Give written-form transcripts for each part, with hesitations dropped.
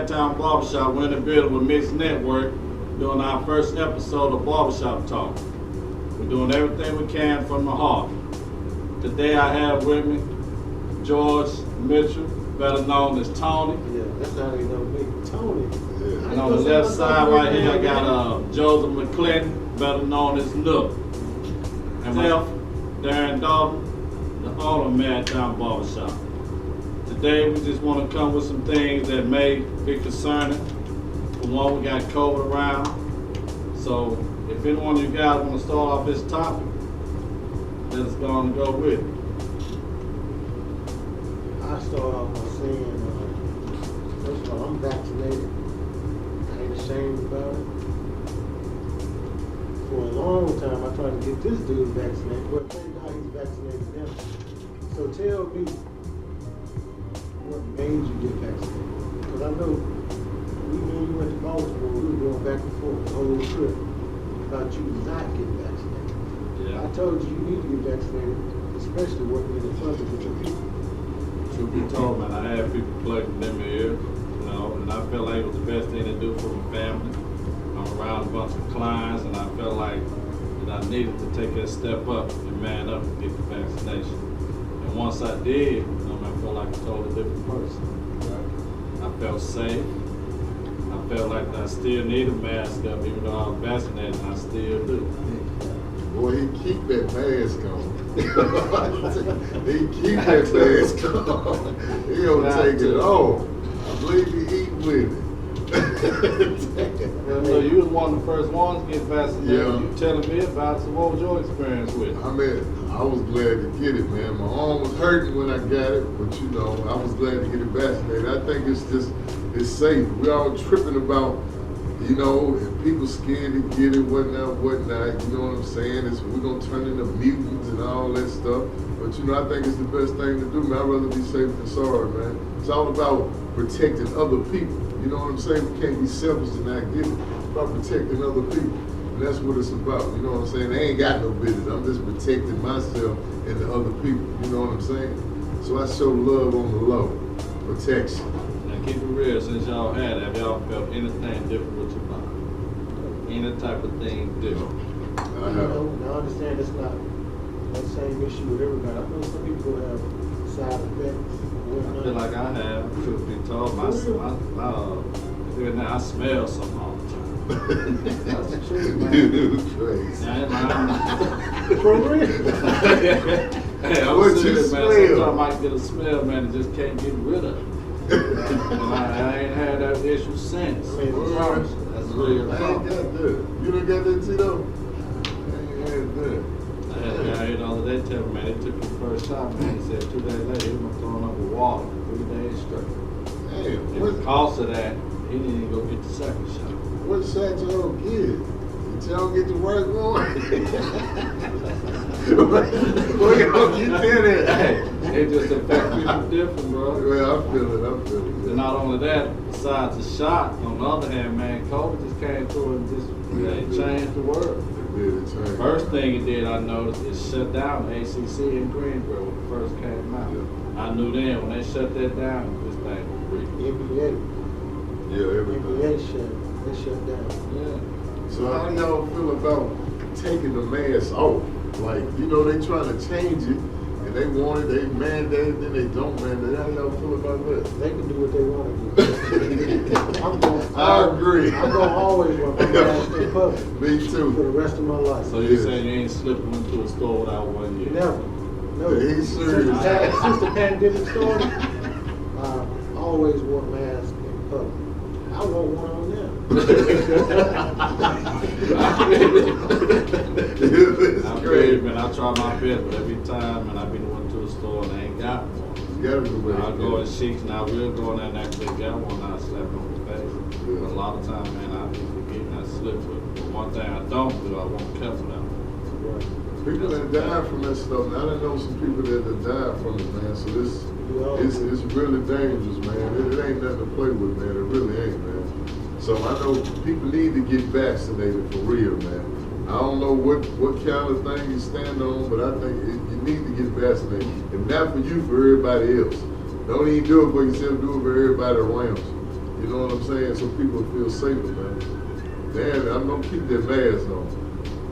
MADTOWN Barbershop. We're in the building with Mixed Network doing our first episode of Barbershop Talk. We're doing everything we can from the heart. Today I have with me George Mitchell, better known as Tony. Yeah, that's how they know me. Tony. Yeah. And on the left side right here I got Joseph McClinton, better known as Nook. And myself, Darren, the owner of MADTOWN Barbershop. Today we just want to come with some things that may be concerning. For one, we got COVID around. So if any one of you guys want to start off this topic, let's go on and go with it. I start off by saying, first of all, I'm vaccinated. I ain't ashamed about it. For a long time, I tried to get this dude vaccinated, but thank God he's vaccinated now. So tell me, what made you get vaccinated? Because I know we knew you went to Baltimore, we were going back and forth the whole trip about you not getting vaccinated. Yeah. I told you need to get vaccinated, especially working in the public with your people. Truth be told, man, I had people plugging in my ear, and I felt like it was the best thing to do for my family. I'm around a bunch of clients, and I felt like that I needed to take that step up and man up and get the vaccination. And once I did, I felt like a totally different person. Right? I felt safe. I felt like I still need a mask up, even though I was vaccinated, and I still do. Boy, he keep that mask on. He keep that mask on. He don't take it off. I believe he eat with it. So you was one of the first ones to get vaccinated. Yeah. You telling me about it, so what was your experience with it? I mean, I was glad to get it, man. My arm was hurting when I got it, but I was glad to get it vaccinated. I think it's safe. We all tripping about, if people scared to get it, whatnot, you know what I'm saying? We're gonna turn into mutants and all that stuff. But I think it's the best thing to do, man. I'd rather be safe than sorry, man. It's all about protecting other people. You know what I'm saying? We can't be selfish and not get it. It's about protecting other people. And that's what it's about. You know what I'm saying? They ain't got no business. I'm just protecting myself and the other people. You know what I'm saying? So I show love on the low. Protection. Now keep it real, since y'all had it, have y'all felt anything different with your body? Any type of thing different? I have. I understand it's not the same issue with everybody. I know some people have side effects. I feel like I have, truth be told, I smell something all the time. That's the truth, man. You crazy. For real? Hey, I'm serious, man. Sometimes I might get a smell, man, and just can't get rid of it. And I ain't had that issue since. I promise you. That's real. I ain't got that. You done got that, Tito? I ain't had that. I had a guy here the other day tell me, man, they took his first shot, man. He said 2 days later, he was throwing up with water for 3 days straight. Damn. And because of that, he didn't even go get the second shot. What shot y'all get? Did y'all get the right one? What y'all get that? Hey, it just affects people different, bro. Well, I feel it. And not only that, besides the shot, on the other hand, man, COVID just came through and just changed the world. First thing it did, I noticed, is shut down the ACC in Greensboro when it first came out. Yeah. I knew then when they shut that down, this thing was breathing. NBA. Yeah, everything. They shut down. Yeah. So how do y'all feel about taking the mask off? Like, they trying to change it, and they want it, they mandate it, then they don't mandate it. How y'all feel about that? They can do what they want to do. I agree. I'm going to always wear my mask in public. Me too. For the rest of my life. So you saying you ain't slipping into a store without one yet? Never. No. Yeah, he's serious. Since the pandemic started, I always wore a mask in public. I wore one on now. I'm great, man. I try my best, but every time, man, I've been went to the store and I ain't got one. You gotta do it. I'll go in Sheets and I will go in there and actually got one. I slap on the face. Yeah. But a lot of times, man, I be forgetting I slip with it. But one thing I don't do, I won't cut it out. People that died from that stuff. Now I know some people that have died from it, man. So it's really dangerous, man. It ain't nothing to play with, man. It really ain't, man. So I know people need to get vaccinated for real, man. I don't know what kind of thing you stand on, but I think you need to get vaccinated. If not for you, for everybody else. Don't even do it for yourself, do it for everybody around you. You You know what I'm saying? So people feel safer, man. Damn, I'm gonna keep that mask on.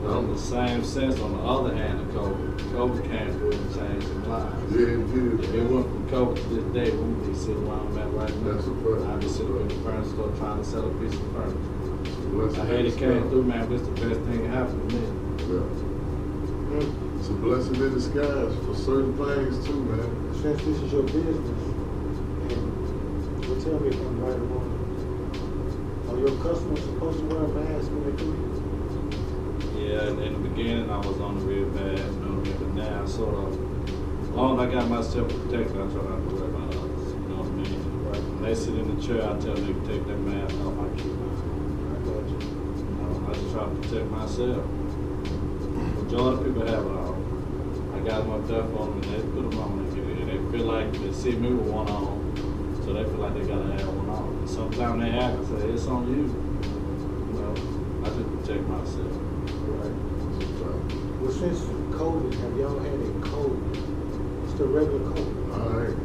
In the same sense, on the other hand, of COVID came through and changed some lives. Yeah, it did. If it went from COVID to this day, we wouldn't be sitting where I'm at right now. That's a fact. I'd be sitting in the furniture store trying to sell a piece of furniture. Blessing I hate in it came disguise. through, man, but it's the best thing that happened to me. Yeah. It's a blessing in disguise for certain things too, man. Since this is your business, and well, tell me if I'm right or wrong, are your customers supposed to wear a mask when they come in? Yeah, in the beginning I was on the real bad, you know what I mean? But now, sort of, as long as I got myself protected, I try not to worry about others, you know what I mean? Right. When they sit in the chair, I tell them to take their mask off, I keep mine. I got you. You know, I just try to protect myself. Majority of people have it on. I got them up there for them and they put them on and they feel like they see me with one on, so they feel like they gotta have one on. And sometimes they act and say, it's on you. You know, I just protect myself. Right. Well, since COVID, have y'all had a cold? It's the regular cold. I ain't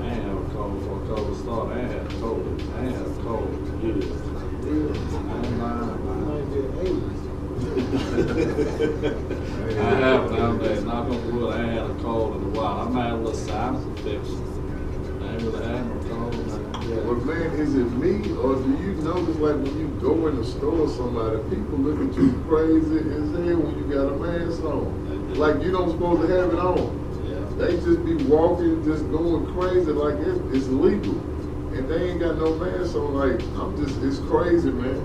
I ain't have a cold before COVID started. I ain't had a cold. I ain't had a cold in years. Really? I ain't lying. It might be an 80s. I have nowadays. Knock on wood. I ain't had a cold in a while. I might have a little sinus infection. I ain't really had no cold, man. But man, is it me or do you notice like when you go in the store or somebody, people look at you crazy as hell when you got a mask on? Like you don't supposed to have it on. Yeah. They just be walking, just going crazy like it's legal. And they ain't got no mask on. Like, it's crazy, man.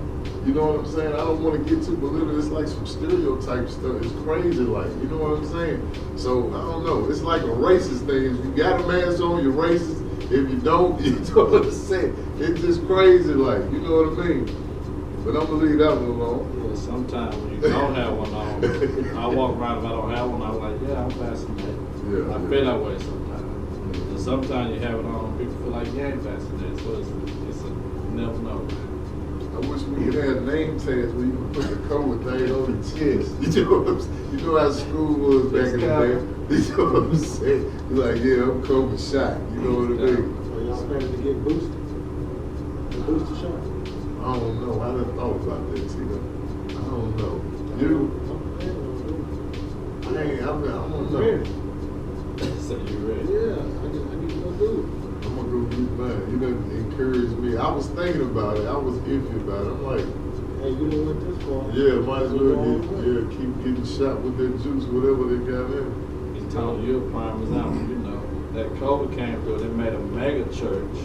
You know what I'm saying? I don't want to get too belittled. It's like some stereotype stuff. It's crazy, like, you know what I'm saying? So, I don't know. It's like a racist thing. If you got a mask on, you're racist. If you don't, you know what I'm saying? It's just crazy, like, you know what I mean? But I'm going to leave that one alone. Yeah, sometimes when you don't have one on, I walk around if I don't have one, I'm like, yeah, I'm vaccinated. Yeah, I feel that way sometimes. And sometimes you have it on, people feel like you ain't vaccinated. So it's a never know. I wish we could have name tags where you can put the COVID thing on the chest. You know what I'm saying? You know how school was back in the day? You know what I'm saying? You're like, yeah, I'm COVID shot. You know what I mean? Are y'all planning to get boosted? The booster shot? I don't know. I done thought about that, Tito. I don't know. You? I'm planning on doing I don't it. know. Ready? So you ready? Yeah, I need to go do it. I'm gonna go get mine. You done encouraged me. I was thinking about it. I was iffy about it. I'm like, Hey, you know what this for? yeah, might as well keep getting shot with that juice, whatever they got in. He's telling you a prime example, you know. That COVID came through, they made a mega church,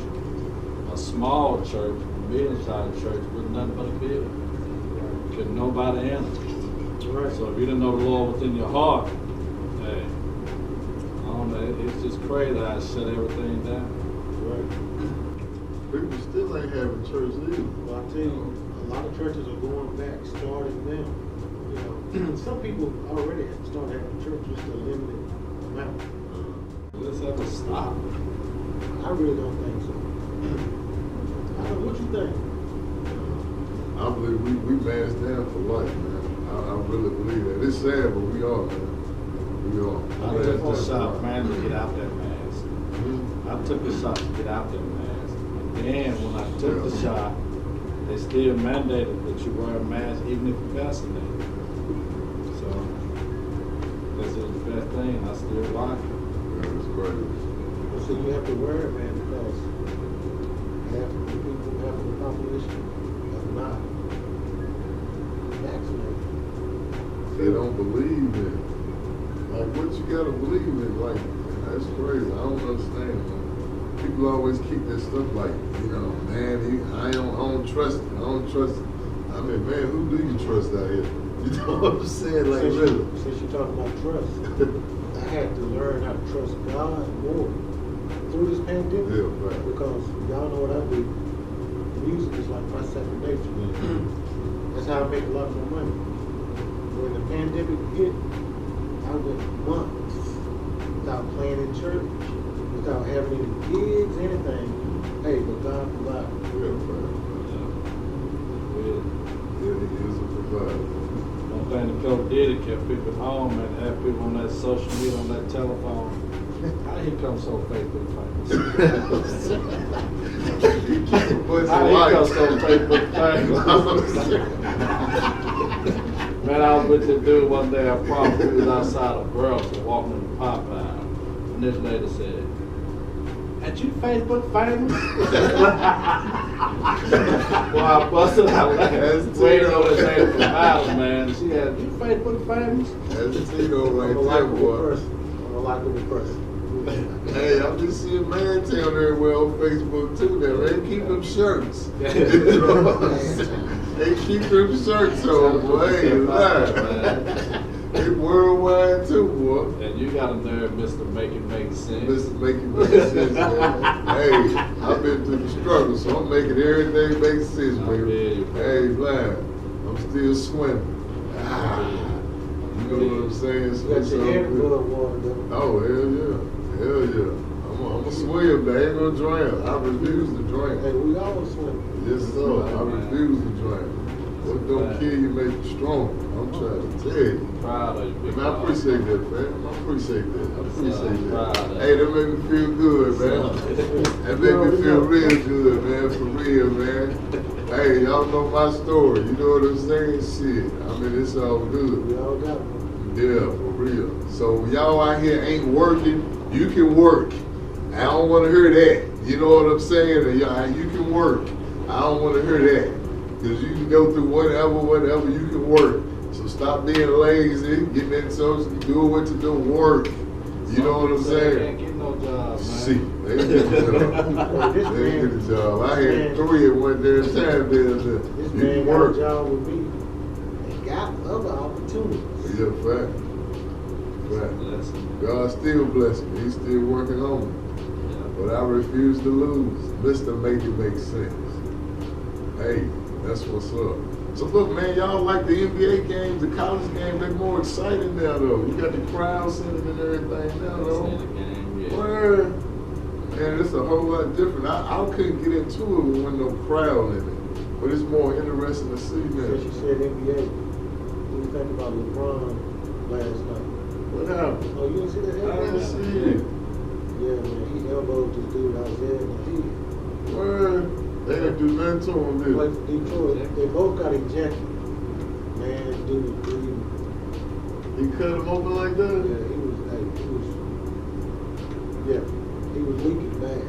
a small church, a medium-sized church with nothing but a building. Could nobody enter. Right. So if you didn't know the Lord within your heart, hey, I don't know, it's just crazy how it shut everything down. Right. People still ain't having church either. Well, I tell you, a lot of churches are going back, starting now. You know, some people already have started having church, just a limited amount. Let's have to stop. I really don't think so. I don't know what you think. I believe we masked down for life, man. I really believe that. It's sad, but we are, man. We are. I took the shot, man, to get out that mask. I took the shot to get out that mask. And then when I took the shot, they still mandated that you wear a mask even if you're vaccinated. So, this is the best thing. I still like it. Yeah, it's crazy. Well, so you have to wear it, man, because half of the people, half of the population are not vaccinated. They don't believe in it. Like, what you gotta believe in? Like, that's crazy. I don't understand, man. People always keep this stuff like, you know, man, I don't trust it. I don't trust it. I mean, man, who do you trust out here? You know what I'm saying? Like, really. Since you talk about trust, I had to learn how to trust God more through this pandemic. Yeah, right. Because y'all know what I do. Music is like my second nature. That's how I make a lot more money. When the pandemic hit, I went months without playing in church, without having any gigs, anything. Hey, but God provided. Yeah, right. Yeah, he is a provider. One thing the COVID did, it kept people home and had people on that social media, on that telephone. How he come so Facebook famous? How How he come so Facebook famous? Man, I was with this dude one day at FROMT. We was outside of Burlington walking in the Popeye. And this lady said, "Ain't you Facebook famous?" Well, I busted out laughing. Waiting on his name from Madison, man. She had, "You Facebook famous?" That's Tito I'm right a there, likable boy. person. I'm a likable person. Hey, I'm just seeing MADTOWN everywhere on Facebook too. There, man, keep them shirts. They keep them shirts on, boy. Hey, live. They worldwide too, boy. And you got a nerve, Mr. Make It Make Sense. Listen, make it make sense, man. Hey, I've been through the struggle, so I'm making everything make sense, baby. Hey, live. I'm still swimming. Ah, you know what I'm saying? So You got it's your all head good. full of water, though. Oh, hell yeah. Hell yeah. I'm a swim, man. I ain't gonna drown. I refuse to Hey, drown. we all swim. Yes, sir. I refuse to drown. What don't kill you make you strong. I'm trying to tell you. Proud of you, big And I dog. appreciate that, man. I appreciate that. I appreciate Proud that. of Hey, that make me feel good, man. That make me feel real good, man. For real, man. Hey, y'all know my story. You know what I'm saying? Shit. I mean, it's all good. We all got one. Yeah, for real. So y'all out here ain't working, you can work. I don't want to hear that. You know what I'm saying? Y'all, you can work. I don't want to hear that. Because you can go through whatever, you can work. So stop being lazy, getting in social, do what you do, work. You know what I'm They saying? can't get no job, man. See, they ain't get the job. They ain't get the job. I had 3 at one damn time there. This You man can got a work. job with me and got other opportunities. Yeah, fact. Fact. Listen, God still blessing me. He's still working on me. yeah. But I refuse to lose. Mr. Make It Make Sense. Hey, that's what's up. So look, man, y'all like the NBA games, the college games, they're more exciting now, though. You got the crowds in it and everything now, Seen though. the game, yeah. Word. Man, it's a whole lot different. I couldn't get into it with no crowd in it. But it's more interesting to see Since you now. said NBA, what do you think about LeBron last night? What happened? Oh, you didn't see that? I didn't see it. Yeah, man, he elbowed this dude out there and he Word. They didn't do nothing to him, did played they? for Detroit. They both got ejected. Man, dude, He cut him open like that? he was leaking bad.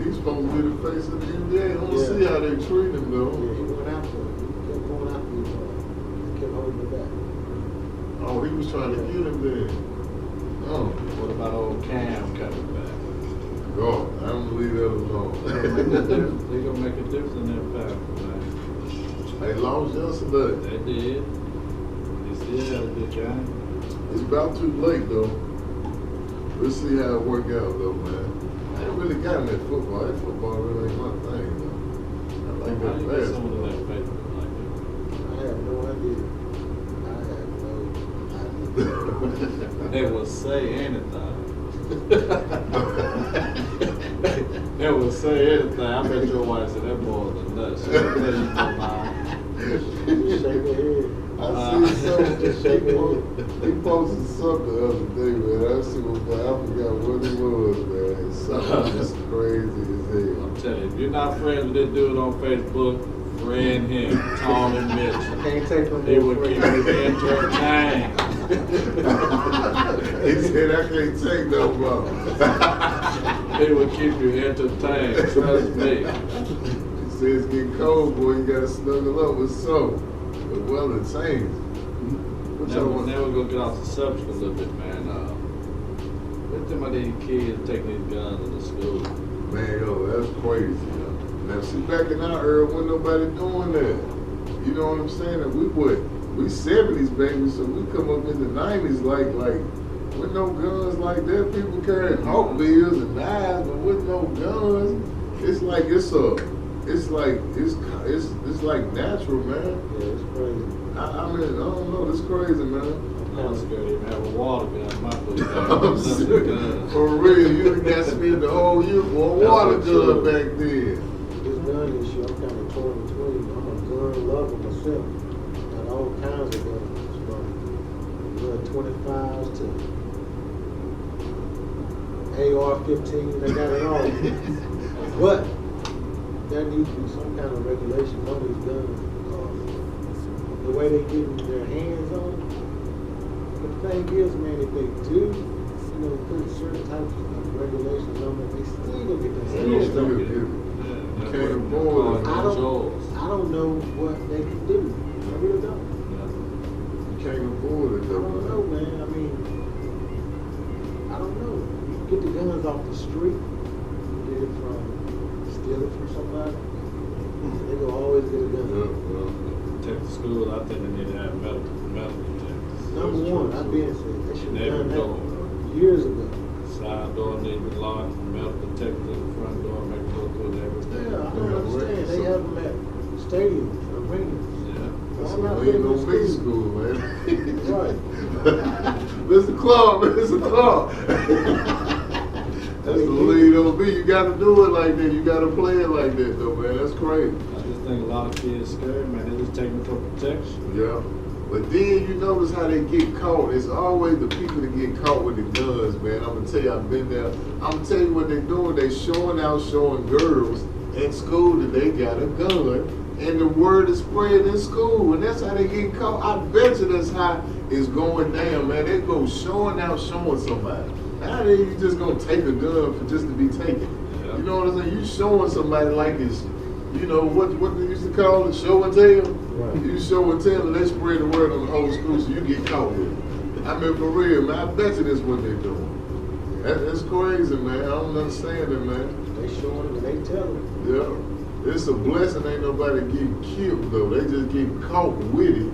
He's supposed to be the face of the NBA. I don't Yeah. see how they treat him, though. Yeah, he went after him. He kept going after him. He kept holding him back. Oh, he was trying to get him there. Oh, What about old Cam coming back? God, I don't believe that alone. They gonna make a difference in that battle, man. They lost yesterday. They did. They still had a good game. It's about too late, though. We'll see how it work out, though, man. I ain't really got in that football. That football really ain't my thing, though. I like How that you get someone in basketball. that Facebook like that? I have no idea. They will say anything. They will say anything. I bet your wife said that boy's a nut. She'll tell you no lie. Shake your head. I see something. Just shake your head. He posted something the other day, man. I see what, I forgot what it was, man. Something just crazy as hell. I'm telling you, if you're not friends with this dude on Facebook, friend him, Tom and Mitchell. Can't take no He more would keep friends. you entertained. He said, I can't take no more. He would keep you entertained, trust me. He said it's getting cold, boy. You gotta snuggle up with soap. The weather changed. What y'all Now want? we're gonna get off the subject a little bit, man. What them about these kids taking these guns into school? Man, yo, that's crazy, yo. Now, see, back in our era, wasn't nobody doing that. You know what I'm saying? And we 70s, baby, so we come up in the 90s like, with no guns like that. People carrying hawk bills and knives, but with no guns, it's like natural, man. Yeah, it's crazy. I mean, I don't know, it's crazy, man. I'm scared to even have a water gun in my book. I'm serious. For real, you done got spent the whole year for a water gun back then. This gun issue, I'm kind of torn between. I'm a gun lover myself. Got all kinds of guns, from 25s to AR-15, they got it all. But there needs to be some kind of regulation on these guns because the way they get their hands on them. But the thing is, man, if they do, put certain types of regulations on them, they still gonna get their hands on them. You can't avoid it. I don't know what they can do. I really don't. You can't avoid it, I though. don't know, man. I mean, I don't know. You get the guns off the street, steal it from somebody, they gonna always get a gun. Protect the schools, I think they need to have medical detectors. Number one, I've been saying they should have done Door. that years ago. Side door need to be locked, metal detector in the front door, make it go through everything. Yeah, I don't understand. They have them at stadiums, arenas. Yeah. That's I'm not a lean putting on in big school. school, man. Right. Mr. Clark, Mr. Clark. That's the lead on me. You gotta do it like that. You gotta play it like that, though, man. That's crazy. I just think a lot of kids scared, man. They just taking it for protection. Yeah. But then you notice how they get caught. It's always the people that get caught with the guns, man. I'm gonna tell you, I've been there. I'm gonna tell you what they're doing. They showing girls at school that they got a gun, and the word is spread in school, and that's how they get caught. I bet you that's how it's going down, man. They go showing somebody. How are you just gonna take a gun for just to be taken? Yeah. You know what I'm saying? You showing somebody like it's, what they used to call it, show and tell. Right. You show and tell, and they spread the word on the whole school, so you get caught with it. I mean, for real, man. I bet you that's what they're doing. That's crazy, man. I don't understand it, man. They showing them and they tell them. Yeah. It's a blessing. Ain't nobody getting killed though. They just get caught with it.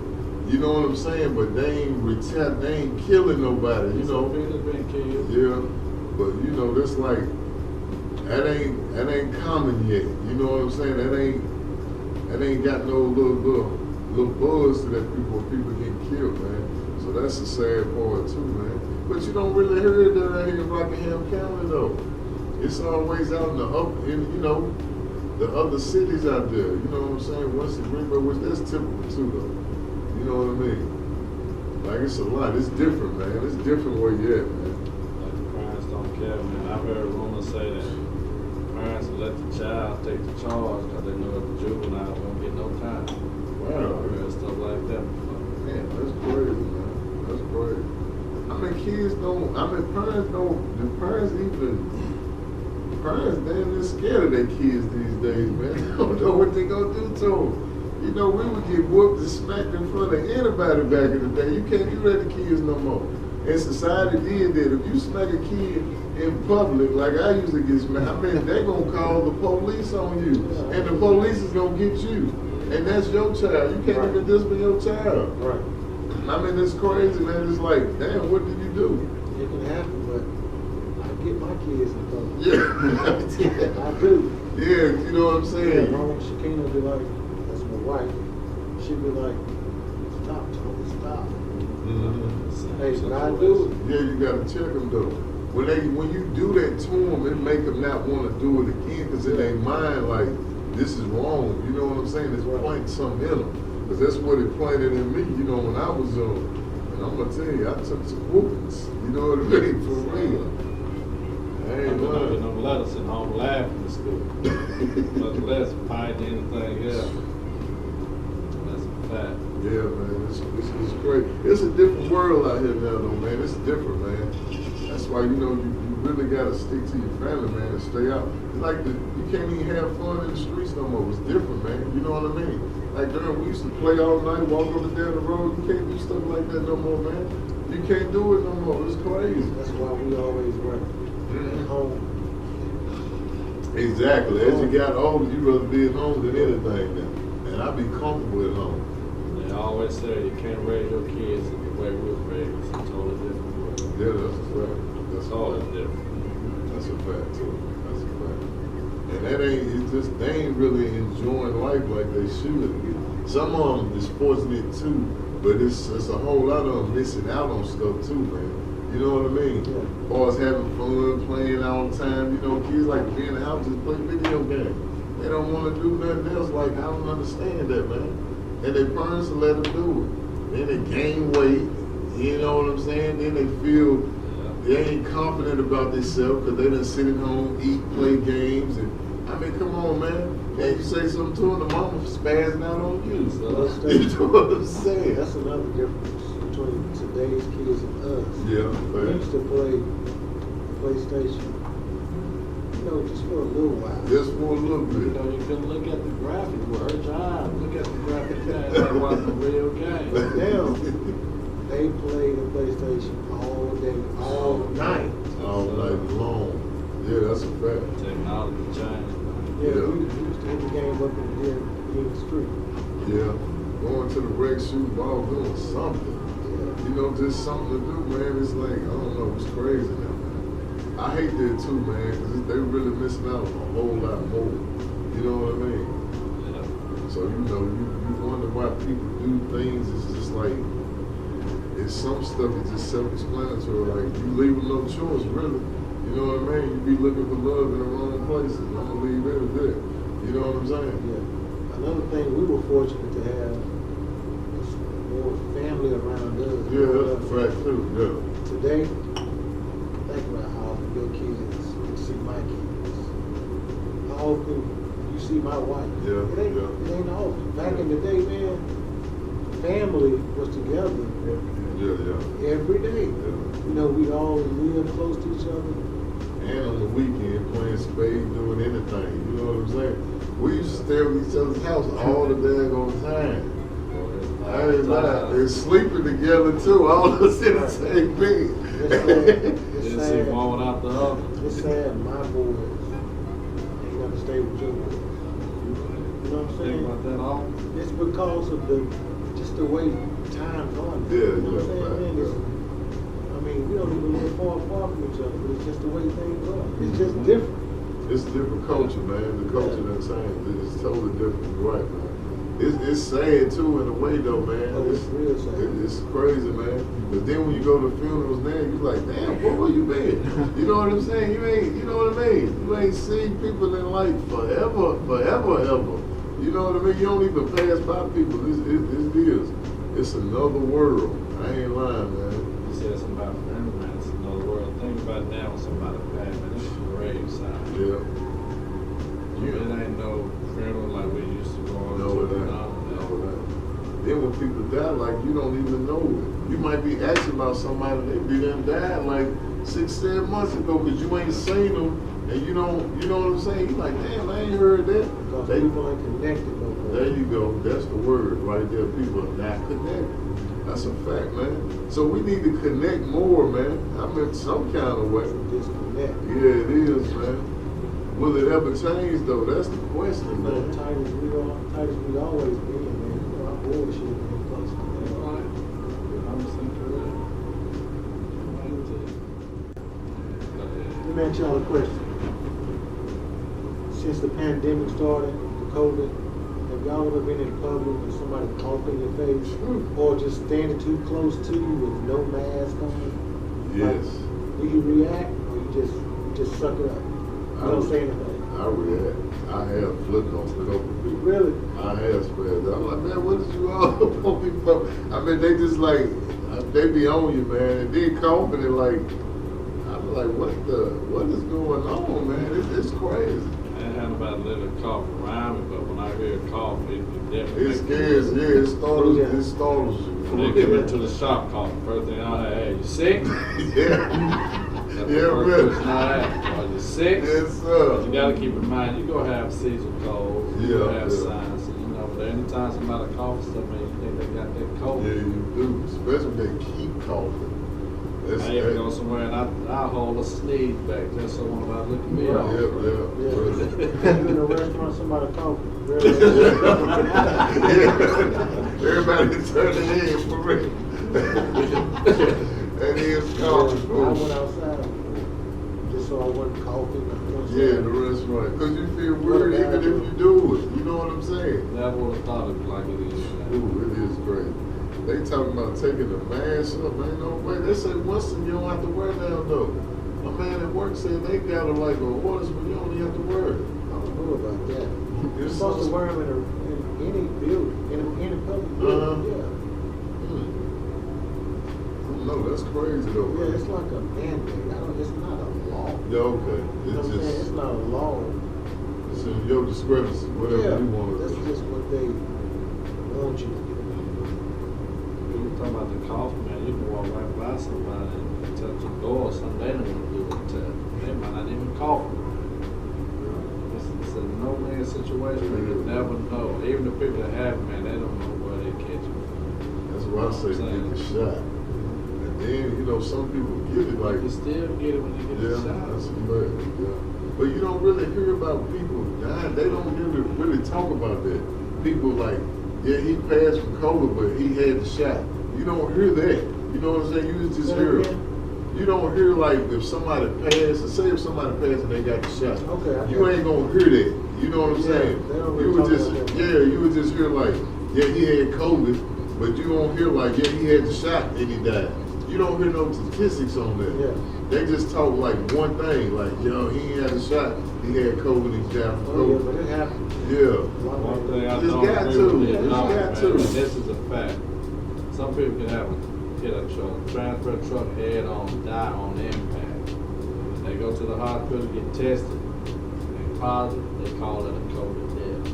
You know what I'm saying? But they ain't killing nobody. You know. People been killed. Yeah. But that's like that ain't common yet. You know what I'm saying? That ain't got no little buzz to that people get killed, man. So that's the sad part too, man. But you don't really hear that out here in Rockingham County though. It's always out in the other cities out there. You know what I'm saying? West Greenville, which that's typical too though. You know what I mean? Like it's a lot. It's different, man. It's different where you at, man. Like the parents don't care, man. I've heard rumors say that parents will let the child take the charge because they know that the juvenile won't get no time. Wow. I've heard stuff like that before. Man, that's crazy, man. That's crazy. Parents damn near scared of their kids these days, man. They don't know what they gonna do to them. We would get whooped and smacked in front of anybody back in the day. You can't do that to kids no more. And society did that. If you smack a kid in public, like I used to get smacked, they're gonna call the police on you. And the police is gonna get you. And that's your child. You can't even discipline your child. Right. It's crazy, man. It's like, damn, what did you do? It can happen, but I get my kids in trouble. Yeah. I do. Yeah, you know what I'm Yeah, saying? Mama Shakina would be like, that's my wife. She'd be like, stop, Tony, stop. Hey, but I do it. Yeah, you gotta check them though. When you do that to them, it make them not want to do it again because in their mind, like, this is wrong. You know what I'm saying? It's planting something in them. Because that's what it planted in me, when I was young. And I'm going to tell you, I took some whoopings. You know what I mean? For real. I ain't lying. Don't let us at home laughing in school. Much less fighting anything else. That's a fact. Yeah, man. It's great. It's a different world out here now, though, man. It's different, man. That's why, you really got to stick to your family, man, and stay out. It's like you can't even have fun in the streets no more. It's different, man. You know what I mean? Like, Darren, we used to play all night, walk up and down the road. You can't do stuff like that no more, man. You can't do it no more. It's crazy. That's why we always work at home. Exactly. As you got older, you'd rather be at home than anything now. And I be comfortable at home. They always say you can't raise your kids the way we were raised. It's a totally different world. Yeah, that's a fact. It's always different. That's a fact, too. That's a fact. And they ain't really enjoying life like they should. Some of them is fortunate too, but it's a whole lot of them missing out on stuff too, man. You know what I mean? Yeah. Or it's having fun, playing all the time. Kids like to be in the house just play video games. They don't want to do nothing else. Like, I don't understand that, man. And their parents will let them do it. Then they gain weight. You know what I'm saying? Then they feel they ain't confident about themselves because they done sit at home, eat, play games, and I mean, come on, man. And you say something to them, the mama spazzing out on you. So, you know what I'm saying? That's another difference between today's kids and us. Yeah, We used to play PlayStation, you know, just for a little while. just for a little You bit. know, you can look at the graphics, will hurt your eyes. Look at the graphics, like watching a real game. Now, they play the PlayStation all day, all night. All night long. Yeah, that's a fact. Technology changed. Yeah, Yeah. we used to hit the game up in the street. Yeah, going to the rec, shooting ball, doing something. You know, just something to do, man. It's like, I don't know, it's crazy now, man. I hate that too, man, because they really missing out on a whole lot more. You know what I mean? Yeah. So, you know, you wonder why people do things. It's just like, it's some stuff that's just self-explanatory. Like, you leave with no choice, really. You know what I mean? You be looking for love in the wrong places. I'm going to leave it at that. You know what I'm saying? Yeah. Another thing, we were fortunate to have was more family around us. Yeah, that's a fact too, yeah. Today, think about how often your kids can see my kids. How often you see my wife. Yeah, It ain't often. Back in the day, man, family was together Yeah. every day. Yeah. You know, we all live close to each other. And on the weekend, playing spades, doing anything. You know what I'm saying? We used to stay at each other's house all the daggone time. I ain't lying. And sleeping together too, all of us in the same bed. It's Didn't sad. see one without the other. It's sad my boys ain't never stay with you. You know what I'm Think saying? about that all. It's because of just the way time's on. Yeah, You know what I'm yeah, saying? right, Man, yeah. I mean, we don't even live far apart from each other, but it's just the way things are. It's just different. It's a different culture, man. The culture done changed. It's totally different. You're right, man. It's sad too in a way though, man. Oh, it's real sad. It's crazy, man. But then when you go to funerals now, you like, damn, where you been? You know what I'm saying? You know what I mean? You ain't seen people in life forever. You know what I mean? You don't even pass by people. It's another world. I ain't lying, man. You said something about family, man. It's another world. Think about it now when somebody passed, man. This is a grave side. Yeah. It ain't no funeral like we used to go on No, to. it ain't. No, it ain't. Then when people die, like, you don't even know it. You might be asking about somebody, they done died like 6-7 months ago because you ain't seen them and you know what I'm saying? You like, damn, I ain't heard that. Because people ain't connected no more. There you go. That's the word right there. People are not connected. That's a fact, man. So we need to connect more, man. I mean, some kind of way. Disconnect. Yeah, it is, man. Will it ever change, though? That's the question, You know, man. tight as we always been, man. You know, our bullshit been close to that. Right. I'm saying correct. Let me ask y'all a question. Since the pandemic started, the COVID, have y'all ever been in public and somebody coughed in your face? Or just standing too close to you with no mask on? Yes. Do you react or you just suck it up? You don't say anything. I react. I have flipped on it over people. Really? I have spread. I'm like, man, what is you all on me for? I mean, they just like, they be on you, man. And then coughing and like, I'm like, what is going on, man? It's crazy. I ain't had nobody let it cough around me, but when I hear a cough, it definitely It scares, yeah, it startles you. When they come into the shop coughing, first thing I say, hey, you sick? Yeah. That's the Yeah, first really. question I ask. Are you sick? Yes, sir. But you gotta keep in mind, you're gonna have seasonal colds, you're gonna have Yeah. signs, you know, but anytime somebody coughs, I mean, you think they got that cold. Yeah, you do. Especially when they keep coughing. That's I even go somewhere and I hold a sneeze back just so when I look at me. Yeah. Yeah. You in a restaurant, somebody coughing. Everybody turn their head for real. And he is coughing. I went outside just so I wasn't coughing. Yeah, the restaurant. Because you feel weird even if you do it. You know what I'm saying? Never would have thought of it like it is. Ooh, it is great. They talking about taking the mask up. Ain't no way. They say Winston, you don't have to wear now, though. My man at work said they got it like a orders, but you only have to wear it. I don't know about that. You're It's supposed to so- wear them in any building, in any public Uh-huh. building. Yeah. I don't know. know, that's crazy though. Yeah, it's like a mandate. It's not a law. Yeah, okay. You know what I'm saying? It's not a law. It's in your discrepancy, whatever you want to That's do. just what they want you to do. When you talk about the cough, man, you can walk right by somebody and touch a door or something, they don't want to do it. They might not even cough. It's a no-win situation. You never know. Even the people that have it, man, they don't know where they catch it. That's why I say get the shot. And then, you know, some people get it like, You can still get it when you get yeah, the shot. that's bad, yeah. But you don't really hear about people dying. They don't really talk about that. People like, yeah, he passed from COVID, but he had the shot. You don't hear that. You know what I'm saying? You just hear, you don't hear like if somebody passed, say if somebody passed and they got the shot. Okay. You ain't gonna hear that. You know what I'm saying? They don't You really would talk just, about that. yeah, you would just hear like, yeah, he had COVID, but you don't hear like, yeah, he had the shot and he died. You don't hear no statistics on that. Yeah. They just talk like one thing, like, yo, he ain't had a shot, he had COVID, he died from Oh, yeah, COVID. but it happened. Yeah. One thing I Just don't got agree to. with Yeah, is just no, got man, to. and this is a fact. Some people can hit a truck, transfer truck head on, die on impact. They go to the hospital, get tested, they positive, they call it a COVID death.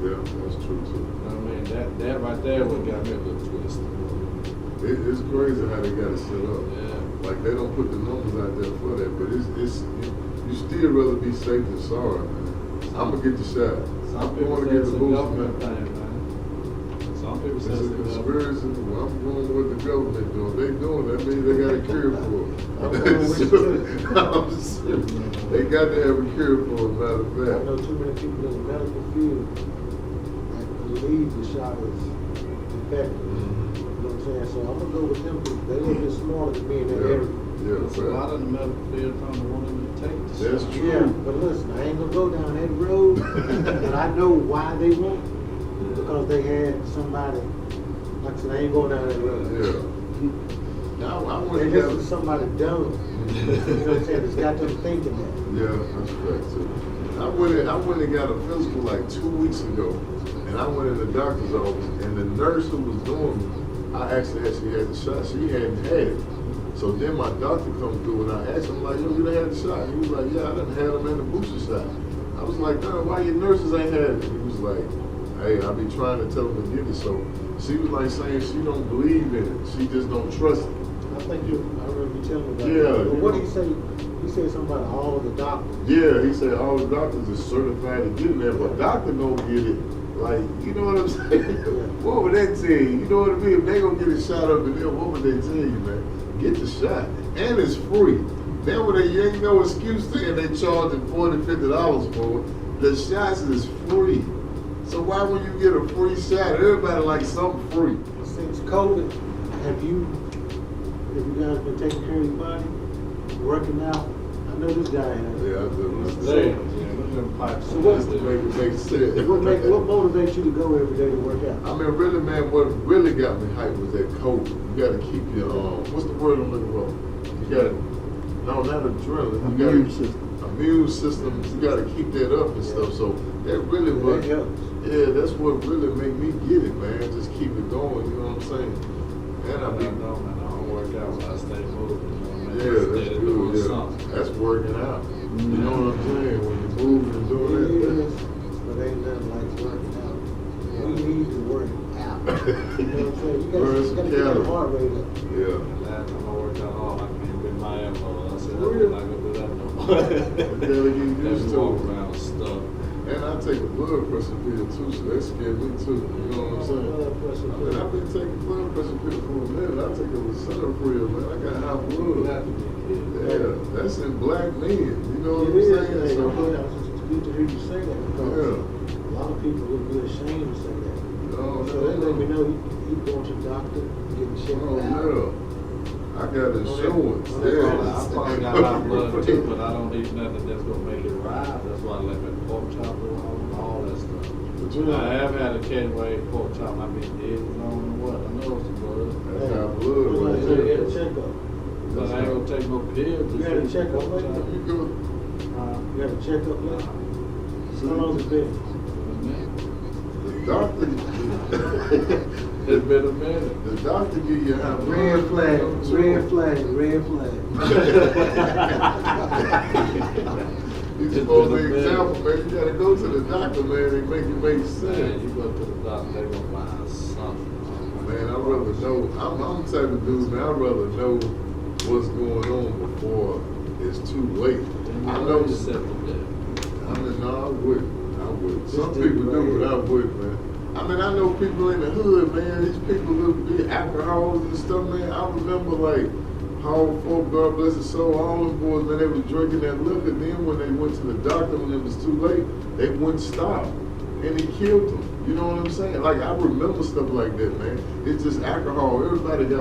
Yeah, that's true too. You know what I mean? That right there what got me a little twisted. It's crazy how they got it set up. Yeah. Like they don't put the numbers out there for that, but you still rather be safe than sorry, man. I'm gonna get the shot. Some I'm people going to say get it's the a boost, government man. thing, man. Some people say It's a it's a government. conspiracy. Well, I'm going with the government doing. They doing that means they got a cure for it. I'm going with you, too. I'm serious. They got to have a cure for it, matter of I fact. know too many people in the medical field that believe the shot is effective. You know what I'm saying? So I'm gonna go with them because they're a little bit smarter than me in that area. Yeah, There's a lot of the medical field don't want them to take the That's shot. true. Yeah, but listen, I ain't gonna go down that road, but I know why they won't. Because they had somebody, like I said, I ain't going down that road. Yeah. Now I want They to listen to somebody dumb. You know what I'm saying? It's got them thinking that. Yeah, that's correct too. I went and got a physical like 2 weeks ago, and I went in the doctor's office, and the nurse who was doing me, I asked her if she had the shot. She hadn't had it. So then my doctor come through, and I asked him like, yo, you done had the shot? He was like, yeah, I done had him in the booster shot. I was like, no, why your nurses ain't had it? He was like, hey, I be trying to tell them to get it. So she was like saying she don't believe in it. She just don't trust it. I think I remember you telling me about Yeah, that. But you what know. did he say? He said something about all the doctors. Yeah, he said all the doctors are certified to get it there, but doctor don't get it. Like, you know what I'm saying? What would that tell you? You know what I mean? If they gonna get a shot up in there, what would they tell you, man? Get the shot. And it's free. Then when you ain't no excuse saying they charging $40, $50 for it, the shots is free. So why when you get a free shot, everybody likes something free? Since COVID, have you guys been taking care of your body? Working out? I know this guy has. Yeah, I do. They, yeah, look at them pipes. So what- Just to make it make sense. What motivates you to go every day to work out? I mean, really, man, what really got me hyped was that COVID. You gotta keep your, what's the word I'm looking for? You gotta, no, not adrenaline. You gotta, Immune system. Immune system, you gotta keep that up and stuff. So that really was, That helps. yeah, that's what really made me get it, man. Just keep it going, you know what I'm saying? And I I mean, know, man, I don't work out, but I stay moving. You know what I mean? yeah, that's Steady good, doing yeah. something. That's working out. You know what I'm saying? When you're moving and doing It that. is, but ain't nothing like working out. We need to work out. You know what I'm saying? You Burn some gotta get that calories. heart rate up. Yeah. Last time I worked out hard, I can't bend my elbow. I said, For I'm real? not gonna do that no more. You gotta get used Just to walk it. around stuff. And I take a blood pressure pill too, so that scared me too. You know what I'm saying? Blood pressure I mean, I've been taking blood pressure pill for a minute. I take a Reserve, man. I got high You blood. have to be kidding. Yeah, that's in black men. You know what It I'm is, saying? hey, So, it's good to hear you say that because yeah. a lot of people would be ashamed to say that. Oh, So they let me no. know you going to the doctor, getting checked Oh, out. yeah. I got insurance. Oh, Yeah. I probably got high blood too, but I don't eat nothing that's gonna make it rise. That's why I let me pork chop alone, all that stuff. But you know, I have had a K-way pork chop. I've been dead wrong and what. I know it's the blood. that's Hey, high blood you right gotta get a there. checkup. But I ain't gonna take no pills. You had a checkup Pork later? chop. You go. You got a checkup yet? How long has it been? The doctor, It's been a minute. The doctor give you a Red flag, red flag, red flag. You're supposed to be example, man. You gotta go to the doctor, man, and make it make sense. Man, you go to the doctor, they gonna find something. Man, I'd rather know. I'm the type of dude, man. I'd rather know what's going on before it's too late. I know. I mean, no, I wouldn't. Some people do, but I wouldn't, man. I mean, I know people in the hood, man. These people who be alcoholics and stuff, man. I remember, like, how folk, God bless his soul, all them boys, man, they was drinking that liquor. Then when they went to the doctor when it was too late, they wouldn't stop. And it killed them. You know what I'm saying? Like, I remember stuff like that, man. It's just alcohol. Everybody I'd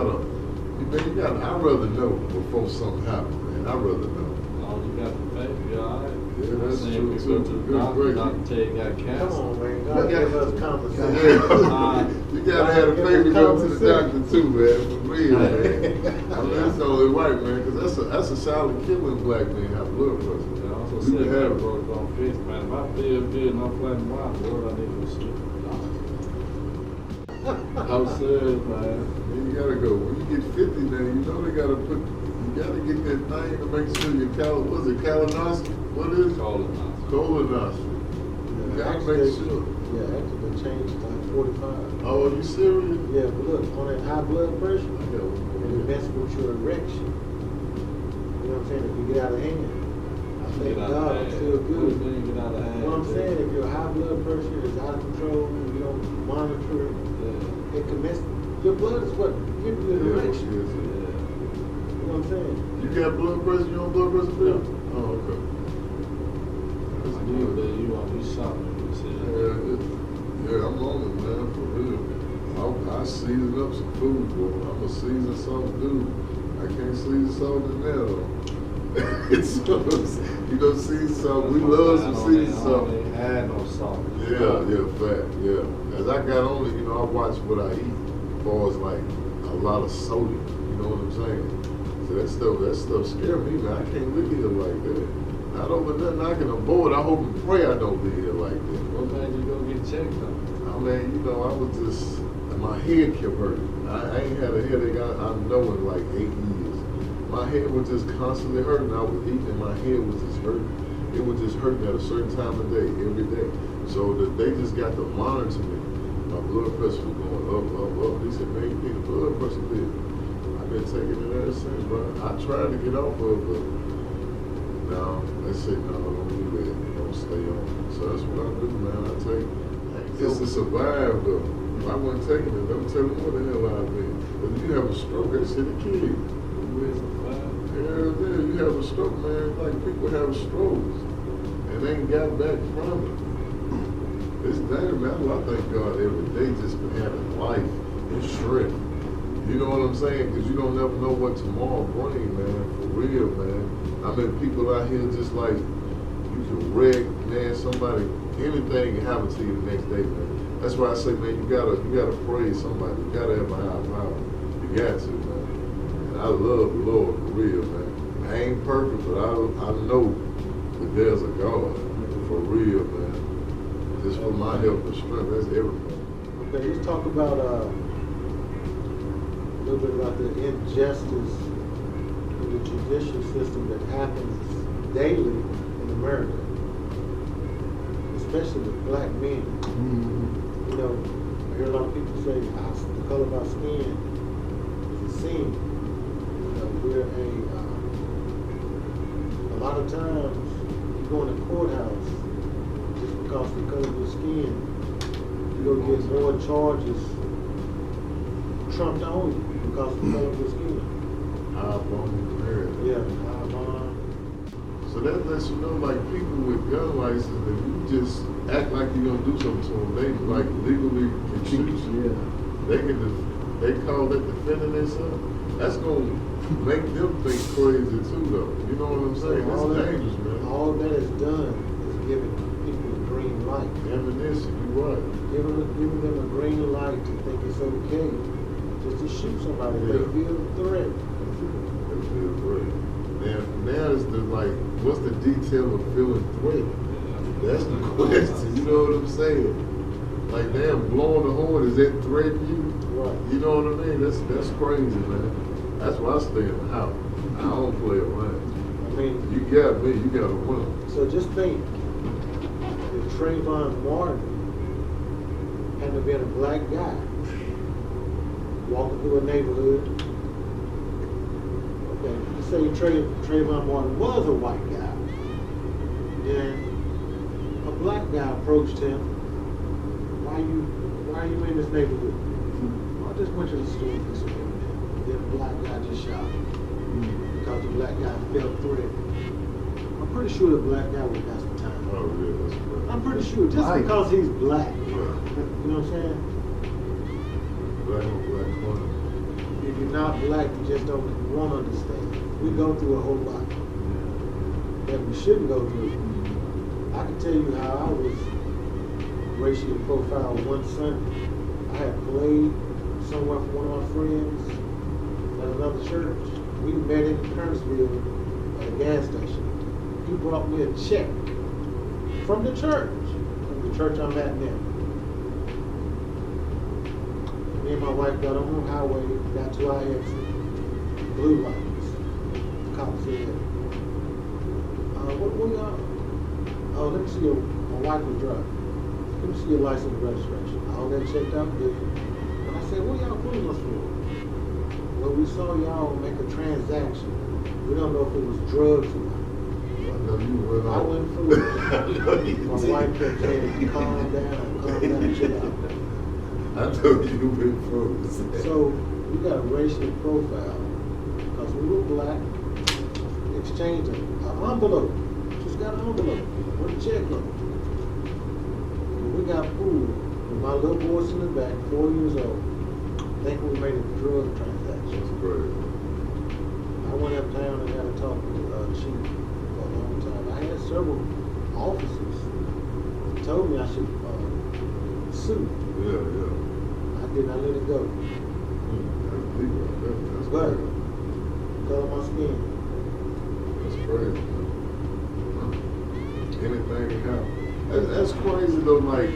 rather know before something happens, man. I'd rather know. Oh, you got the baby, you all right? Yeah, that's true, You go to too. the doctor, Good, doctor tell you got Come cancer. on, man. God give us conversation. You gotta have a baby go to the doctor too, man. For real, man. I mean, that's only white, man, because that's a silent killing black man have blood pressure. I also You said can have that it. broke on fix, man. If I feel good and I'm playing wild, Lord, I need to sleep. I'm serious, man. Then you gotta go. When you get 50 now, you know they gotta you gotta get that thing to make sure your colonoscopy? What is it? Colonoscopy. You gotta make sure. Yeah, actually they changed to like 45. Oh, are you serious? Yeah, but look, on that high blood pressure, Yeah. it messes with your erection. You know what I'm saying? If you get out of hand. I thank God I'm still good. What do you mean get out of hand? What I'm saying, if your high blood pressure is out of control, you don't monitor it, it can mess. Your blood is what gives you an erection. You know what I'm saying? You got blood pressure? You on blood pressure pill? Oh, okay. That's good. You shopping, you said. Yeah, I'm on it, man, for real. I season up some food, boy. I'm a season something dude. I can't season something there, though. It's you know, season something. We love some season something. I had no salt. Yeah, fact, yeah. As I got on it, I watch what I eat as far as like a lot of sodium, you know what I'm saying? So that stuff scares me, man. I can't live here like that. I don't want nothing I can avoid. I hope and pray I don't live here like that. What made you go get checked on? I mean, I was just, my head kept hurting. I ain't had a headache, I know, in like 8 years. My head was just constantly hurting. I was eating and my head was just hurting. It was just hurting at a certain time of day, every day. So they just got to monitor me. My blood pressure was going up. They said, man, you need a blood pressure pill. I've been taking it ever since, bro. I tried to get off of it, but no, they say, no, don't do that. Don't stay on. So that's what I do, man. I take it's to survive, though. If I wasn't taking it, let me tell you what the hell I've been. But if you have a stroke, that shit will kill you. Yeah, you have a stroke, man. Like people have strokes and they ain't got back from it. It's damn, man. I thank God every day just for having life and strength. You know what I'm saying? Because you don't never know what tomorrow brings, man. For real, man. I mean, people out here just like, you can wreck, man, somebody, anything can happen to you the next day, man. That's why I say, man, you gotta praise somebody. You gotta have a higher power. You got to, man. And I love the Lord, for real, man. I ain't perfect, but I know that there's a God, for real, man. Just for my help and strength, that's everything. Okay, let's talk about a little bit about the injustice in the judicial system that happens daily in America, especially with black men. You know, I hear a lot of people say the color of our skin is a sin. You know, we're a lot of times you go in the courthouse just because the color of your skin, you go get more charges trumped on you because of the color of your skin. High bond marriage. Yeah, high bond. So that lets you know, like, people with gun licenses, if you just act like you're gonna do something to them, they like legally can shoot you. They call that defending themselves. That's gonna make them think crazy too, though. You know what I'm saying? That's dangerous, man. All that is done is giving people a green light. Ammunition, you right. Giving them a green light to think it's okay just to shoot somebody if they feel a threat. They feel threat. Now it's the like, what's the detail of feeling threatened? That's the question. You know what I'm saying? Like, damn, blowing the horn, is that threatening you? Right. You know what I mean? That's crazy, man. That's why I stay in the house. I don't play around. I mean, You got me, you got a winner. so just think, if Trayvon Martin hadn't been a black guy walking through a neighborhood, okay, let's say Trayvon Martin was a white guy, then a black guy approached him. Why are you in this neighborhood? I just went to the store and picked some M&Ms. Then a black guy just shot him because the black guy felt threatened. I'm pretty sure the black guy would have got some time. Oh, yeah, that's right. I'm pretty sure, just because he's black. Right. You know what I'm saying? Black on black corner. If you're not black, you just won't understand. We go through a whole lot that we shouldn't go through. I can tell you how I was racially profiled one Sunday. I had played somewhere for one of my friends at another church. We met in Kernersville at a gas station. He brought me a check from the church I'm at now. Me and my wife got on the highway, got to our exit, blue lights. The cop said, what y'all? Oh, let me see my wife was driving. Let me see your license and registration. All that checked out good. And I said, what y'all pulling us for? Well, we saw y'all make a transaction. We don't know if it was drugs or not. I know you went I on. went through it. My wife kept saying, calm down, chill out. I know you been froze. So we got a racial profile because we were black, exchanged an envelope. Just got an envelope with a check on it. And we got fooled with my little boys in the back, 4 years old, think we made a drug transaction. That's great. I went uptown and had a talk with Chief for a long time. I had several officers that told me I should sue. Yeah, yeah. I did not let it go. That's deep right there. That's But great. color my skin. That's crazy, man. Anything can happen. That's crazy though, like,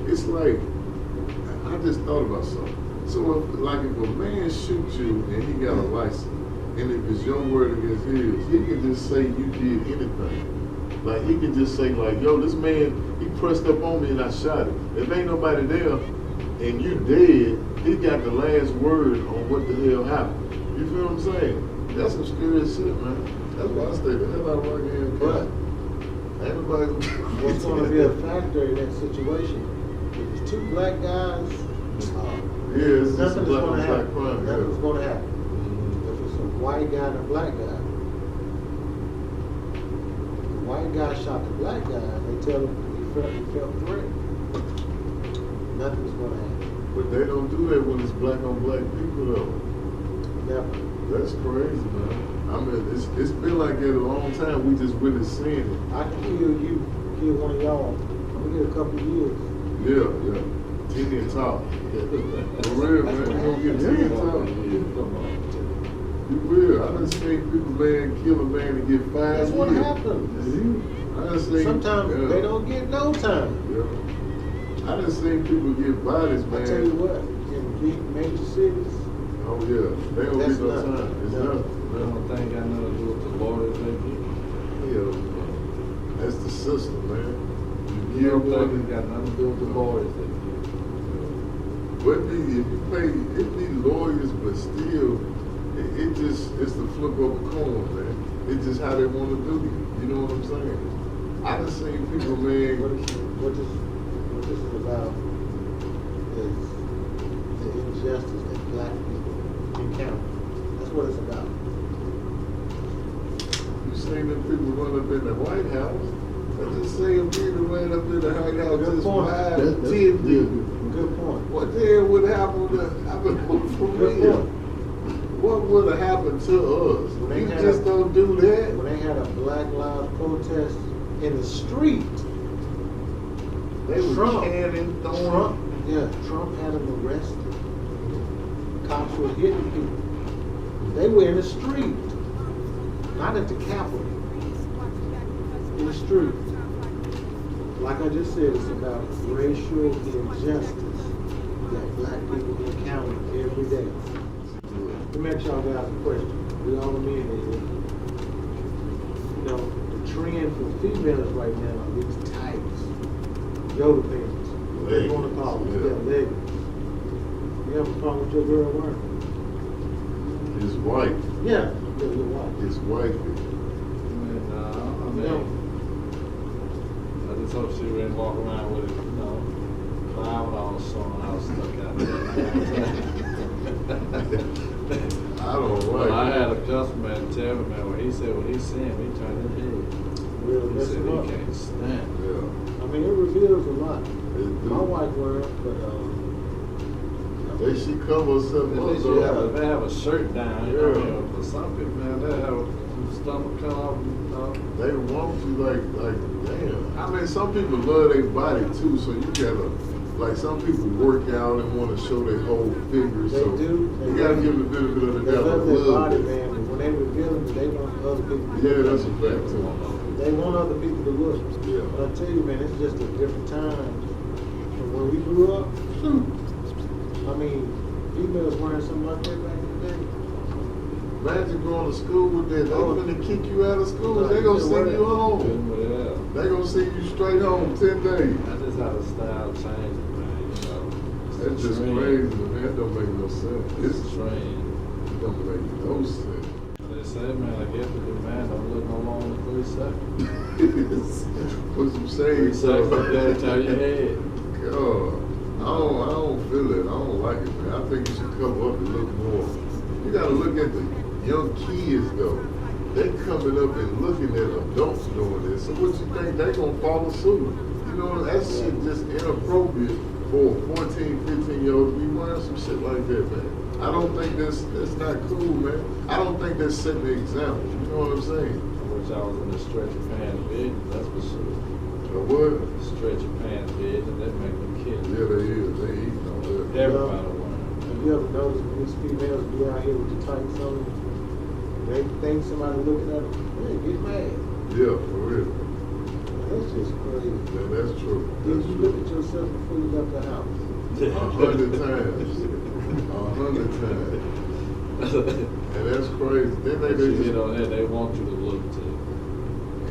it's like, I just thought about something. So if a man shoots you and he got a license, and if it's your word against his, he can just say you did anything. Like, he can just say like, yo, this man, he pressed up on me and I shot him. If ain't nobody there and you dead, he got the last word on what the hell happened. You feel what I'm saying? That's some scary shit, man. That's why I stay the hell out of right here. But everybody, what's going to be a factor in that situation? If it's two black guys, yeah, it's just nothing is black going on to black happen. crime. Nothing's Yeah. going to happen. If it's a white guy and a black guy, the white guy shot the black guy, they tell him he felt threatened. Nothing's going to happen. But they don't do that when it's black on black people though. Never. That's crazy, man. I mean, it's been like that a long time. We just really seeing it. I can kill one of y'all. I'm going to get a couple of years. Yeah, yeah. 10 and top. For real, man. You gonna get 10 and top. You will. I done seen people, man, kill a man and get 5 years. That's what happens. I done seen, Sometimes they don't get no time. Yeah. I done seen people get bodies, man. I tell you what, in big major cities, Oh, yeah. They don't That's get no nothing. time. It's No. nothing. The only thing got nothing to do with the lawyers they get. Yeah. That's the system, man. You don't think it got nothing to do with the lawyers they get. But if you pay, it be lawyers, but still, it's the flip of a coin, man. It's just how they want to do it. You know what I'm saying? I done seen people, man. what this is about is the injustice that black people encounter. That's what it's about. You seen them people run up in the White House? I just seen them people ran up in the White House Good just point. 5, 10 deep. Good point. What the hell would happen for Good real? point. What would have happened to us? When they You had just don't do that. When they had a Black Lives protest in the street, They were Trump throwing. Trump had them arrested. Cops were hitting people. They were in the street, not at the Capitol, in the street. Like I just said, it's about racial injustice that black people encounter me ask y'all guys a question. We all men here. You know, the trend for females right now are these tights, yoga pants, what you want to call them, leggings. You have a problem with your girl wearing? His wife. Yeah, your wife. His wife. I just hope she wouldn't walk around with it, you know, $5 showing out stuck out there. I don't like I it. had a customer and tell me, man, when he said what he seen, he turned his head. Really He mess said him he up. can't stand it. Yeah. I mean, it reveals a lot. It do. My wife wears, but She covers herself At up. least you have they have a shirt down, you Yeah. know, but some people, man, they have some stomach cut off, you know. They want you like damn. I mean, some people love their body too, so you gotta, like some people work out and want to show their whole figure. They So do. you gotta give them a little bit of the they devil love their body, love. man. And when they reveal them, they want other people to Yeah, look. that's a fact too. They want other people to look. Yeah. But I tell you, man, it's just a different time from when we grew up. I mean, females wearing something like that back in the day. Imagine going to school with that. They gonna kick you out of school. No, They gonna you send you can't home. Yeah. They gonna send you straight home 10 days. That's just how the style changes, man, you know. It's That's the just trend. crazy, man. That don't make no sense. It's It's a trend. it don't make no sense. They say, man, I guess the man don't look no longer than 3 seconds. What you 3 say? seconds, you turn your head. God, I don't feel it. I don't like it, man. I think you should cover up and look more. You gotta look at the young kids though. They coming up and looking at adults doing this. So what you think they gonna follow suit? You know, that shit just inappropriate for a 14, 15-year-old to be wearing some shit like that, man. I don't think that's not cool, man. I don't think that's setting the example. You know what I'm saying? I wish I was in the stretchy pants business, that's for sure. A what? Stretchy pants business, that make them kill. Yeah, they is. They eating on that. Everybody wearing. Have you ever noticed when these females be out here with the tights on, they think somebody looking at them, they get mad. Yeah, for real. That's just crazy. Yeah, that's true. Did That's you true. look at yourself before you left the house? 100 times. 100 times. And that's crazy. Then they You just, know, they want you to look too.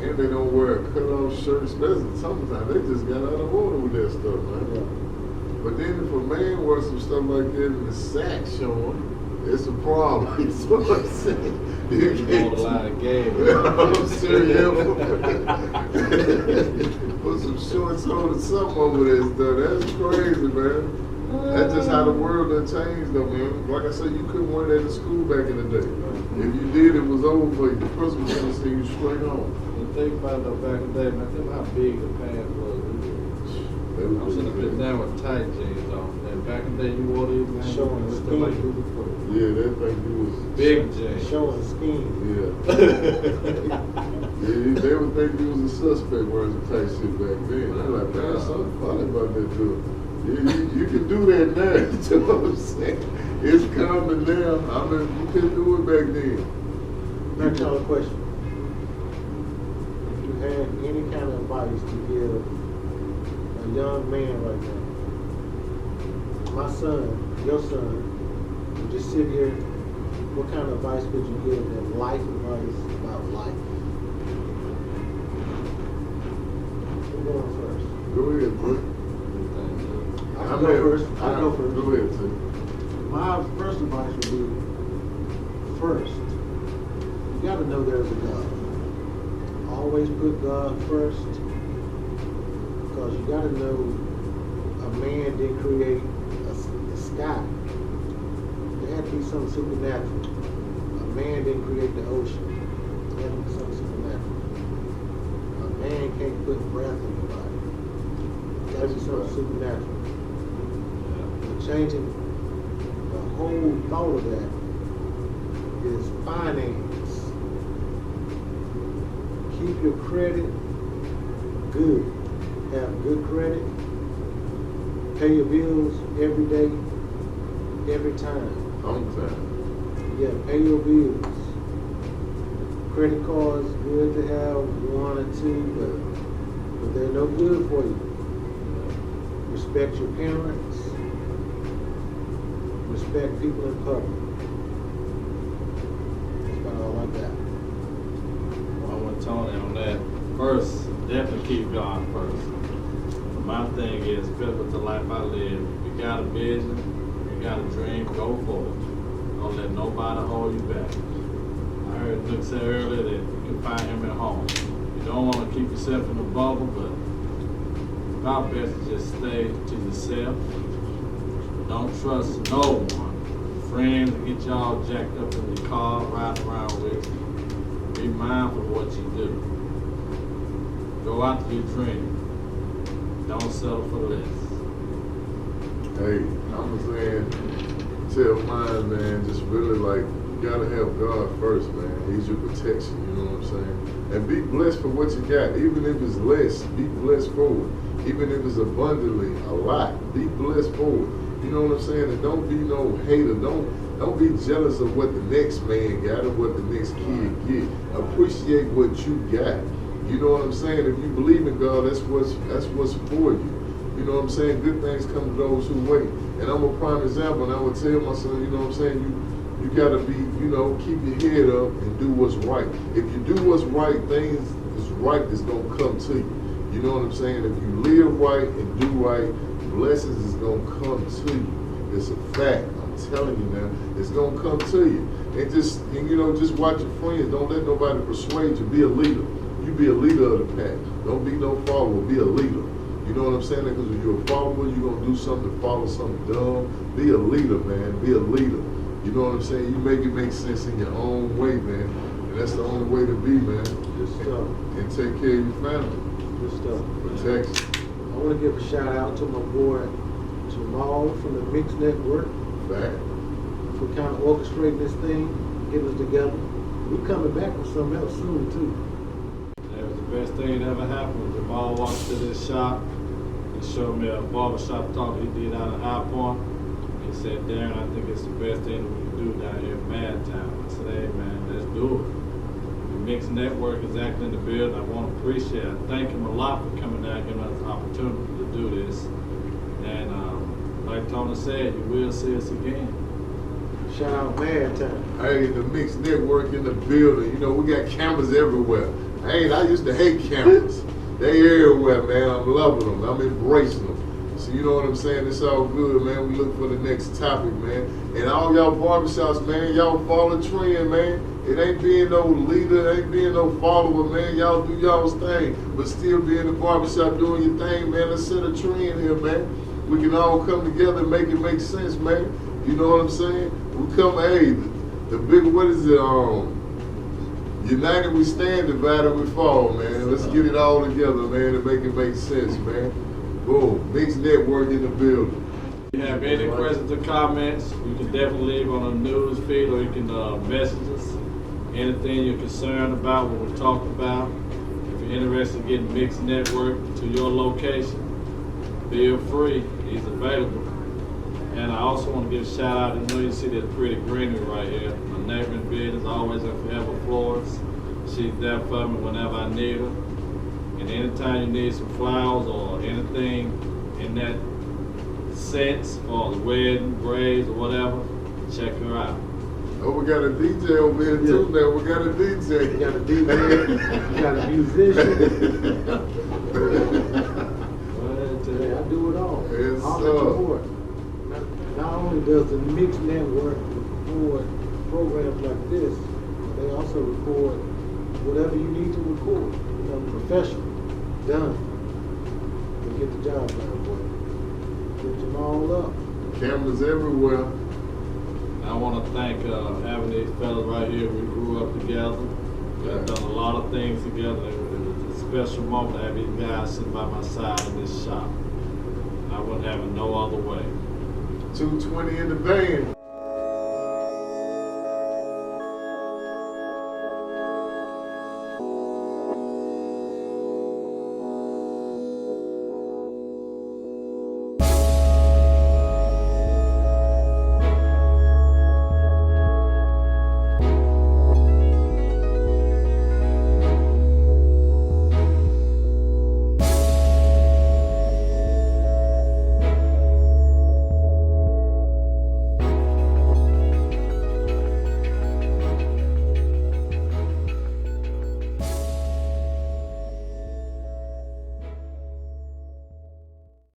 and they don't wear a cut-off shirt, especially sometimes. They just got out of order with that stuff, man. Yeah. But then if a man wears some stuff like that and the sack showing, it's a problem. You know what I'm saying? You You can't. want a lot of game. I'm serious. Put some shorts on or something over there stuff. That's crazy, man. That's just how the world done changed though, man. Like I said, you couldn't wear that to school back in the day. If you did, it was over for you. The person was gonna send you straight home. And think about it though, back in the day, man, think how big the pants was. I'm sitting up there down with tight jeans on. And back in the day, you wore these, man, Showing you the looked like skin. you was full. Yeah, that thing you was Big jeans. Showing skin. Yeah. Yeah, they would think you was a suspect wearing some tight shit back then. They're like, man, there's something funny about that dude. You can do that now. You know what I'm saying? It's common now. I mean, you couldn't do it back then. Next y'all a question. If you had any kind of advice to give a young man right now, my son, your son, would just sit here, what kind of advice could you give them? Life advice about life? Who's going first? Go ahead, bro. I'll go first. I'll go first. Go ahead, Tim. My first advice would be, first, you got to know there's a God. Always put God first, because you got to know a man didn't create the sky. There had to be something supernatural. A man didn't create the ocean. There had to be something supernatural. A man can't put breath in your body. There has to be something supernatural. Changing the whole thought of that is finance. Keep your credit good. Have good credit. Pay your bills every day, every time. On time. Yeah, pay your bills. Credit cards, good to have 1 or 2, but they're no good for you. Respect your parents. Respect people in public. first, definitely keep God first. My thing is, fit with the life I live. If you got a vision, you got a dream, go for it. Don't let nobody hold you back. I heard Nook say earlier that you can find him at home. You don't want to keep yourself in a bubble, but about best to just stay to yourself. Don't trust no one. Friends that get y'all jacked up in the car, riding around with you. Be mindful of what you do. Go after your dream. Don't settle for less. Hey, I'm saying, tell mine, man, just really like, you gotta have God first, man. He's your protection, you know what I'm saying? And be blessed for what you got. Even if it's less, be blessed for it. Even if it's abundantly, a lot, be blessed for it. You know what I'm saying? And don't be no hater. Don't be jealous of what the next man got or what the next kid get. Appreciate what you got. You know what I'm saying? If you believe in God, that's what's for you. You know what I'm saying? Good things come to those who wait. And I'm a prime example, and I would tell my son, you know what I'm saying? You gotta be, you know, keep your head up and do what's right. If you do what's right, things is right that's gonna come to you. You know what I'm saying? If you live right and do right, blessings is gonna come to you. It's a fact. I'm telling you now, it's gonna come to you. And just watch your friends. Don't let nobody persuade you. Be a leader. You be a leader of the pack. Don't be no follower. Be a leader. You know what I'm saying? Because if you're a follower, you're gonna do something to follow something dumb. Be a leader, man. Be a leader. You know what I'm saying? You make it make sense in your own way, man. And that's the only way to be, man. Good stuff. And take care of your family. Good stuff. Protection. I want to give a shout out to my boy Jamal from the Mix Network Fact. for kind of orchestrating this thing, getting us together. We're coming back with something else soon too. That was the best thing that ever happened. Jamal walked to this shop and showed me a barbershop talk he did out of High Point. He said, Darren, I think it's the best thing that we can do down here in MADTOWN. I said, hey man, let's do it. The Mix Network is acting in the building. I want to appreciate it. I thank him a lot for coming down and giving us the opportunity to do this. And like Tony said, you will see us again. Shout out MADTOWN. Hey, the Mix Network in the building. You know, we got cameras everywhere. I used to hate cameras. They everywhere, man. I'm loving them. I'm embracing them. So you know what I'm saying? It's all good, man. We look for the next topic, man. And all y'all barbershops, man, y'all follow the trend, man. It ain't being no leader, it ain't being no follower, man. Y'all do y'all's thing. But still be in the barbershop doing your thing, man. Let's set a trend here, man. We can all come together and make it make sense, man. You know what I'm saying? We come, hey, the big, what is it, united we stand, divided we fall, man. Let's get it all together, man, and make it make sense, man. Boom. Mix Network in the building. If you have any questions or comments, you can definitely leave on the news feed or you can message us. Anything you're concerned about, what we talked about. If you're interested in getting Mix Network to your location, feel free. He's available. And I also want to give a shout out. You know, you see this pretty greenery right here. My neighboring business, always at Forever Florist. She's there for me whenever I need her. And anytime you need some flowers or anything in that sense, or the wedding, braids, or whatever, check her out. Oh, we got a DJ over here too, man. We got a DJ. You got a DJ, you got a musician. I do it all. Yes, All sir. at your board. Not only does the Mix Network record programs like this, they also record whatever you need to record. You know, professional, done. And get the job done, boy. Get them all up. Cameras everywhere. I want to thank having these fellas right here. We grew up together. We've done a lot of things together. It was a special moment to have these guys sitting by my side in this shop. I wouldn't have it no other way. 220 in the van.